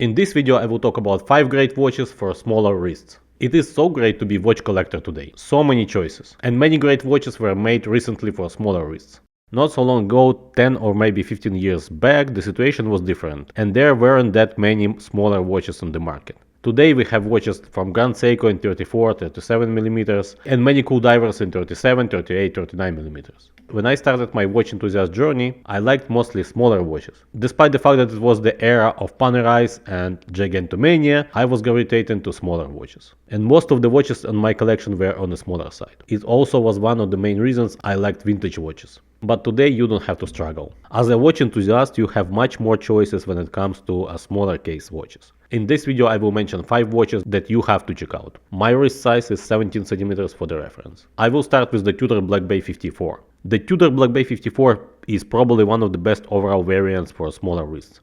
In this video I will talk about 5 great watches for smaller wrists. It is so great to be watch collector today, so many choices, and many great watches were made recently for smaller wrists. Not so long ago, 10 or maybe 15 years back, the situation was different, and there weren't that many smaller watches on the market. Today we have watches from Grand Seiko in 34, 37mm, and many cool divers in 37, 38, 39mm. When I started my watch enthusiast journey, I liked mostly smaller watches. Despite the fact that it was the era of Panerais and Gigantomania, I was gravitating to smaller watches. And most of the watches on my collection were on the smaller side. It also was one of the main reasons I liked vintage watches. But today you don't have to struggle. As a watch enthusiast, you have much more choices when it comes to a smaller case watches. In this video I will mention 5 watches that you have to check out. My wrist size is 17 cm for the reference. I will start with the Tudor Black Bay 54. The Tudor Black Bay 54 is probably one of the best overall variants for smaller wrists.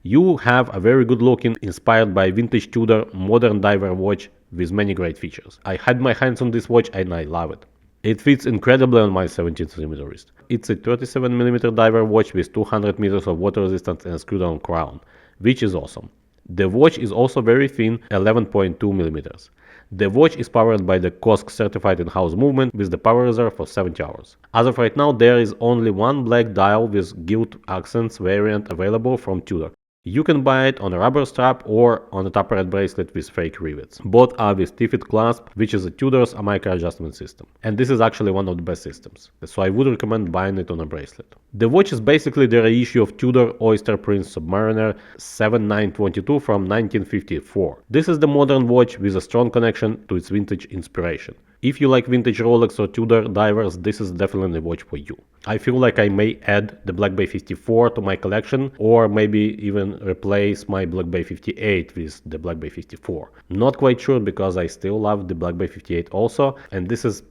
You have a very good looking, inspired by vintage Tudor modern diver watch with many great features. I had my hands on this watch and I love it. It fits incredibly on my 17 cm wrist. It's a 37mm diver watch with 200 meters of water resistance and a screw-down crown, which is awesome. The watch is also very thin, 11.2mm. The watch is powered by the COSC certified in-house movement with the power reserve for 70 hours. As of right now, there is only one black dial with gilt accents variant available from Tudor. You can buy it on a rubber strap or on a tapered bracelet with fake rivets. Both are with Tiffet clasp, which is a Tudor's micro adjustment system. And this is actually one of the best systems, so I would recommend buying it on a bracelet. The watch is basically the reissue of Tudor Oyster Prince Submariner 7922 from 1954. This is the modern watch with a strong connection to its vintage inspiration. If you like vintage Rolex or Tudor divers, this is definitely a watch for you. I feel like I may add the Black Bay 54 to my collection, or maybe even replace my Black Bay 58 with the Black Bay 54. Not quite sure, because I still love the Black Bay 58 also, and this is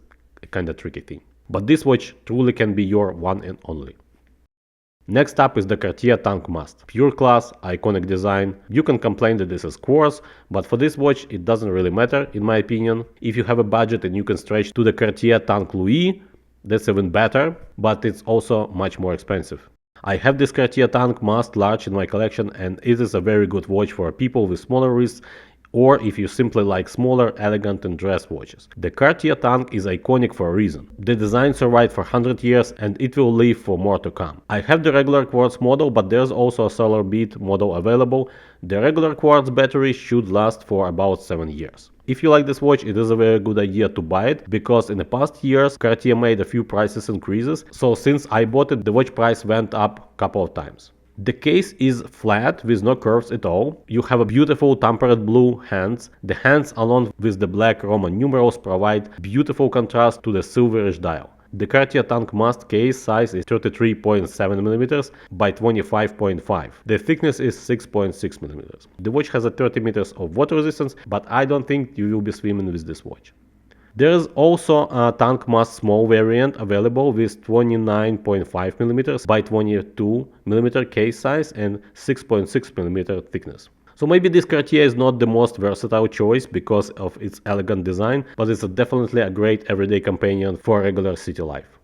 a kinda tricky thing. But this watch truly can be your one and only. Next up is the Cartier Tank Must. Pure class, iconic design. You can complain that this is coarse, but for this watch it doesn't really matter in my opinion. If you have a budget and you can stretch to the Cartier Tank Louis, that's even better, but it's also much more expensive. I have this Cartier Tank Must large in my collection, and it is a very good watch for people with smaller wrists, or if you simply like smaller, elegant and dressed watches. The Cartier Tank is iconic for a reason. The design survived for 100 years and it will live for more to come. I have the regular quartz model, but there's also a solar bead model available. The regular quartz battery should last for about 7 years. If you like this watch, it is a very good idea to buy it, because in the past years Cartier made a few prices increases, so since I bought it, the watch price went up a couple of times. The case is flat with no curves at all. You have a beautiful tempered blue hands. The hands along with the black Roman numerals provide beautiful contrast to the silverish dial. The Cartier Tank Must case size is 33.7mm by 25.5. The thickness is 6.6mm. The watch has a 30 meters of water resistance, but I don't think you will be swimming with this watch. There is also a Tank Must small variant available with 29.5mm by 22mm case size and 6.6mm thickness. So maybe this Cartier is not the most versatile choice because of its elegant design, but it's definitely a great everyday companion for regular city life.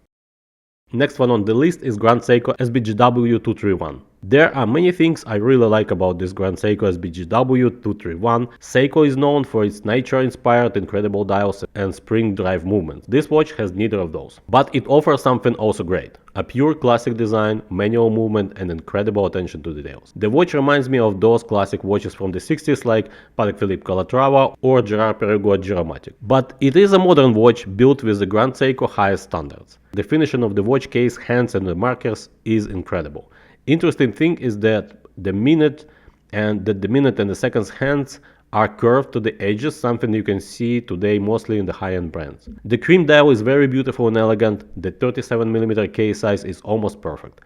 Next one on the list is Grand Seiko SBGW 231. There are many things I really like about this Grand Seiko SBGW 231. Seiko is known for its nature-inspired incredible dials and spring drive movements. This watch has neither of those, but it offers something also great: a pure classic design, manual movement and incredible attention to details. The watch reminds me of those classic watches from the 60s like Patek Philippe Calatrava or Gerard Perregaux Giromatic. But it is a modern watch built with the Grand Seiko highest standards. The finishing of the watch case, hands and the markers is incredible. Interesting thing is that the minute and the seconds hands are curved to the edges, something you can see today mostly in the high-end brands. The cream dial is very beautiful and elegant. The 37mm case size is almost perfect.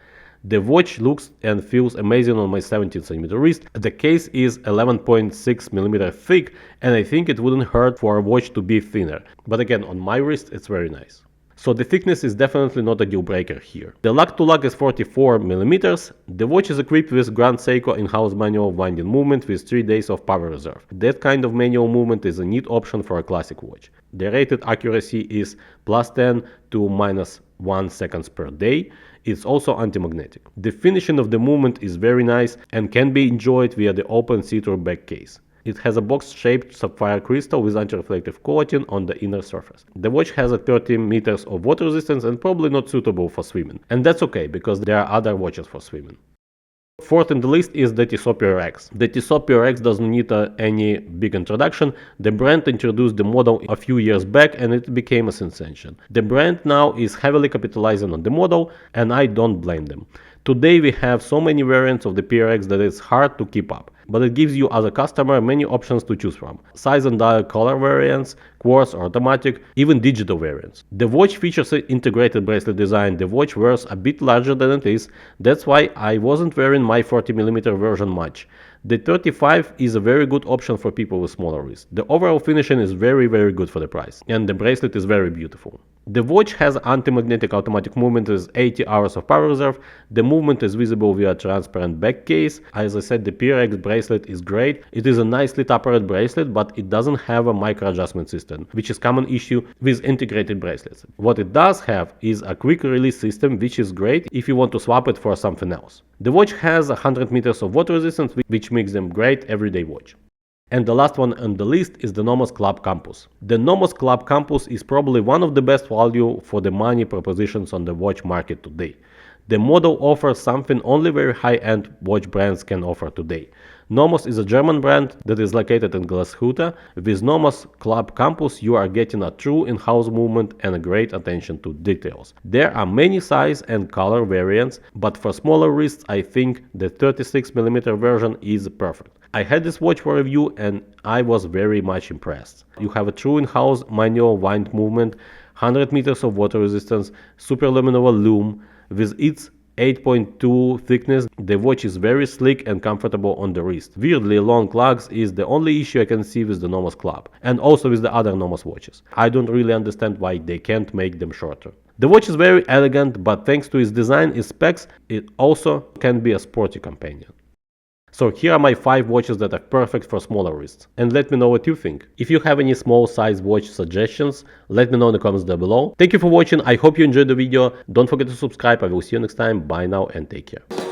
The watch looks and feels amazing on my 17cm wrist. The case is 11.6mm thick, and I think it wouldn't hurt for a watch to be thinner. But again, on my wrist it's very nice. So the thickness is definitely not a deal breaker here. The lug to lug is 44mm. The watch is equipped with Grand Seiko in-house manual winding movement with 3 days of power reserve. That kind of manual movement is a neat option for a classic watch. The rated accuracy is +10 to 1 seconds per day. It's also anti-magnetic. The finishing of the movement is very nice and can be enjoyed via the open see-through back case. It has a box-shaped sapphire crystal with anti-reflective coating on the inner surface. The watch has a 30 meters of water resistance and probably not suitable for swimming. And that's okay, because there are other watches for swimming. Fourth in the list is the Tissot PRX. The Tissot PRX doesn't need any big introduction. The brand introduced the model a few years back and it became a sensation. The brand now is heavily capitalizing on the model, and I don't blame them. Today we have so many variants of the PRX that it's hard to keep up, but it gives you as a customer many options to choose from. Size and dial color variants, quartz or automatic, even digital variants. The watch features an integrated bracelet design. The watch wears a bit larger than it is. That's why I wasn't wearing my 40mm version much. The 35 is a very good option for people with smaller wrists. The overall finishing is very good for the price, and the bracelet is very beautiful. The watch has anti-magnetic automatic movement with 80 hours of power reserve. The movement is visible via transparent back case. As I said, the PRX bracelet is great. It is a nicely tapered bracelet, but it doesn't have a micro adjustment system, which is a common issue with integrated bracelets. What it does have is a quick release system, which is great if you want to swap it for something else. The watch has 100 meters of water resistance, which makes them great everyday watch. And the last one on the list is the Nomos Club Campus. The Nomos Club Campus is probably one of the best value for the money propositions on the watch market today. The model offers something only very high-end watch brands can offer today. Nomos is a German brand that is located in Glashütte. With Nomos Club Campus you are getting a true in-house movement and a great attention to details. There are many size and color variants, but for smaller wrists I think the 36mm version is perfect. I had this watch for review and I was very much impressed. You have a true in-house manual wind movement, 100 meters of water resistance, superluminous lume. With its 8.2 thickness, the watch is very sleek and comfortable on the wrist. Weirdly long lugs is the only issue I can see with the Nomos Club, and also with the other Nomos watches. I don't really understand why they can't make them shorter. The watch is very elegant, but thanks to its design and specs, it also can be a sporty companion. So here are my 5 watches that are perfect for smaller wrists, and let me know what you think. If you have any small size watch suggestions, let me know in the comments down below. Thank you for watching, I hope you enjoyed the video, don't forget to subscribe, I will see you next time, bye now and take care.